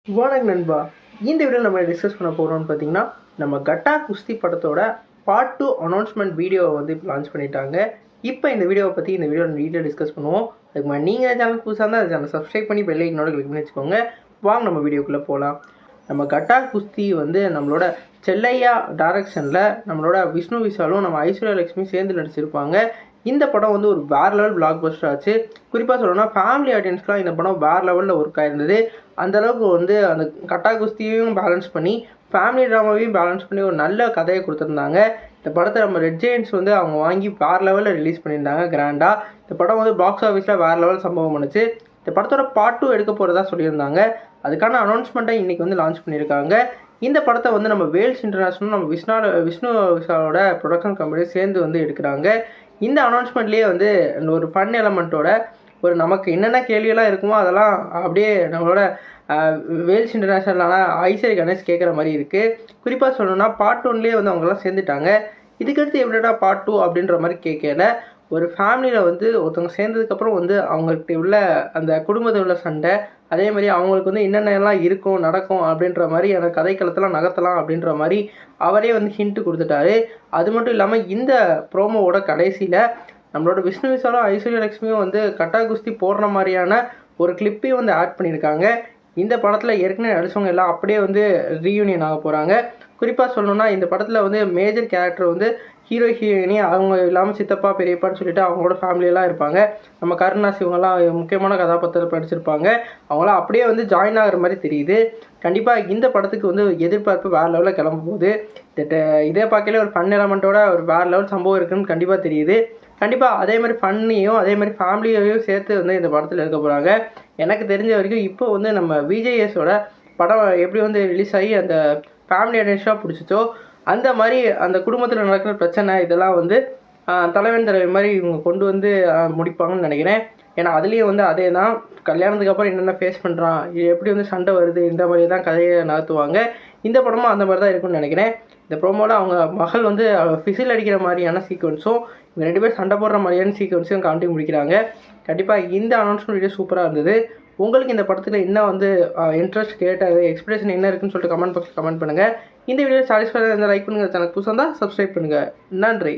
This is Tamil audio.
வணக்கம் நண்பா. இந்த வீடியோவில் நம்ம டிஸ்கஸ் பண்ண போகிறோம்னு பார்த்தீங்கன்னா, நம்ம கட்டா குஸ்தி படத்தோட பார்ட் 2 அனௌன்ஸ்மெண்ட் வீடியோவை வந்து இப்போ லான்ச் பண்ணிட்டாங்க. இப்போ இந்த வீடியோவை பற்றி இந்த வீடியோவில் டீட்டெயில் டிஸ்கஸ் பண்ணுவோம். அதுக்கு முன்னாடி நீங்கள் சேனலுக்கு புதுசாக இருந்தால் சேனல் சப்ஸ்கிரைப் பண்ணி பெல் ஐக்கனோட கிளிக் பண்ணி வச்சுக்கோங்க. வாங்க நம்ம வீடியோக்குள்ளே போகலாம். நம்ம கட்டா குஸ்தி வந்து நம்மளோட செல்லையா டைரக்ஷனில் நம்மளோட விஷ்ணு விஷாலும் நம்ம ஐஸ்வர்யா லட்சுமி சேர்ந்து நடிச்சிருப்பாங்க. இந்த படம் வந்து ஒரு வேறு லெவல் பிளாக் பஸ்டர் ஆச்சு. குறிப்பாக சொல்லணும்னா ஃபேமிலி ஆடியன்ஸ்க்குலாம் இந்த படம் வேறு லெவலில் ஒர்க் ஆயிருந்தது. அந்தளவுக்கு வந்து அந்த கட்டா குஸ்தியையும் பேலன்ஸ் பண்ணி ஃபேமிலி ட்ராமாவையும் பேலன்ஸ் பண்ணி ஒரு நல்ல கதையை கொடுத்துருந்தாங்க. இந்த படத்தை நம்ம ரெட் ஜெயண்ட்ஸ் வந்து அவங்க வாங்கி வேறு லெவலில் ரிலீஸ் பண்ணியிருந்தாங்க கிராண்டாக. இந்த படம் வந்து பாக்ஸ் ஆஃபீஸில் வேறு லெவல் சம்பவம் பண்ணுச்சு. இந்த படத்தோட பார்ட் 2 எடுக்க போகிறதா சொல்லியிருந்தாங்க. அதுக்கான அனௌன்ஸ்மெண்ட்டை இன்றைக்கி வந்து லான்ச் பண்ணியிருக்காங்க. இந்த படத்தை வந்து நம்ம வேல்ஸ் இன்டர்நேஷ்னல் நம்ம விஷ்ணு விஷாலோட ப்ரொடக்ஷன் கம்பெனி சேர்ந்து வந்து எடுக்கிறாங்க. இந்த அனௌன்ஸ்மெண்ட்லேயே வந்து ஒரு ஃபன் எலமெண்ட்டோட ஒரு நமக்கு என்னென்ன கேள்வியெல்லாம் இருக்குமோ அதெல்லாம் அப்படியே நம்மளோட வேல்ஸ் இன்டர்நேஷ்னலான ஐஸ்வர்யா கணேஷ் கேட்குற மாதிரி இருக்குது. குறிப்பாக சொல்லணும்னா பார்ட் 1லேயே வந்து அவங்களாம் சேர்ந்துட்டாங்க. இதுக்கடுத்து எப்படிடா பார்ட் 2 அப்படின்ற மாதிரி கேட்கல. ஒரு ஃபேமிலியில் வந்து ஒருத்தவங்க சேர்ந்ததுக்கப்புறம் வந்து அவங்கள்ட்ட உள்ள அந்த குடும்பத்தில் உள்ள சண்டை, அதே மாதிரி அவங்களுக்கு வந்து என்னென்னலாம் இருக்கும் நடக்கும் அப்படின்ற மாதிரி அந்த கதைக்களத்தெல்லாம் நகர்த்தலாம் அப்படின்ற மாதிரி அவரே வந்து ஹிண்ட்டு கொடுத்துட்டாரு. அது மட்டும் இல்லாமல் இந்த ப்ரோமோவோட கடைசியில் நம்மளோட விஷ்ணு விஷாலும் ஐஸ்வர்யா லட்சுமியும் வந்து கட்டா குஸ்தி போடுற மாதிரியான ஒரு கிளிப்பையும் வந்து ஆட் பண்ணியிருக்காங்க. இந்த படத்தில் ஏற்கனவே நடிச்சவங்க எல்லாம் அப்படியே வந்து ரீயூனியன் ஆக போகிறாங்க. குறிப்பாக சொல்லணும்னா இந்த படத்தில் வந்து மேஜர் கேரக்டர் வந்து ஹீரோ ஹீரோயினி அவங்க இல்லாமல் சித்தப்பா பெரியப்பான்னு சொல்லிட்டு அவங்களோட ஃபேமிலியெல்லாம் இருப்பாங்க. நம்ம கருணாஸ் இவங்கெல்லாம் முக்கியமான கதாபாத்திரத்தில் நடிச்சிருப்பாங்க. அவங்களாம் அப்படியே வந்து ஜாயின் ஆகிற மாதிரி தெரியுது. கண்டிப்பாக இந்த படத்துக்கு வந்து எதிர்பார்ப்பு வேறு லெவலில் கிளம்ப போகுது. இதே பார்க்கல ஒரு ஃபன் எலமெண்ட்டோட ஒரு வேறு லெவல் சம்பவம் இருக்குதுன்னு கண்டிப்பாக தெரியுது. கண்டிப்பாக அதே மாதிரி ஃபன்னையும் அதே மாதிரி ஃபேமிலியையும் சேர்த்து வந்து இந்த படத்தில் எடுக்க போகிறாங்க. எனக்கு தெரிஞ்ச வரைக்கும் இப்போ வந்து நம்ம விஜேஎஸோட படம் எப்படி வந்து ரிலீஸ் ஆகி அந்த ஃபேமிலி ஆடியன்ஸாக பிடிச்சிச்சோ அந்த மாதிரி அந்த குடும்பத்தில் நடக்கிற பிரச்சனை இதெல்லாம் வந்து தலைவன் தலைவி மாதிரி இவங்க கொண்டு வந்து முடிப்பாங்கன்னு நினைக்கிறேன். ஏன்னா அதுலேயும் வந்து அதே தான் கல்யாணத்துக்கு அப்புறம் என்னென்ன ஃபேஸ் பண்ணுறான், எப்படி வந்து சண்டை வருது, இந்த மாதிரி தான் கதையை நகர்த்துவாங்க. இந்த படமும் அந்த மாதிரி தான் இருக்குன்னு நினைக்கிறேன். இந்த ப்ரோமோவில் அவங்க மகள் வந்து ஃபிசில் அடிக்கிற மாதிரியான சீக்வன்ஸும் இவங்க 2 பேர் சண்டை போடுற மாதிரியான சீக்வன்ஸையும் காட்டி முடிக்கிறாங்க. கண்டிப்பாக இந்த அனௌன்ஸ்மெண்ட் வீடியோ சூப்பராக இருந்தது. உங்களுக்கு இந்த படத்தில் என்ன வந்து இன்ட்ரெஸ்ட் கேட்டாது எக்ஸ்பிரஷன் என்ன இருக்குன்னு சொல்லிட்டு கமெண்ட் பாக்ஸில் கமெண்ட் பண்ணுங்கள். இந்த வீடியோ சாட்டிஸ்ஃபைடாக இருந்தால் லைக் பண்ணுங்கள். சேனல் புதுசாக இருந்தால் சப்ஸ்கிரைப் பண்ணுங்கள். நன்றி.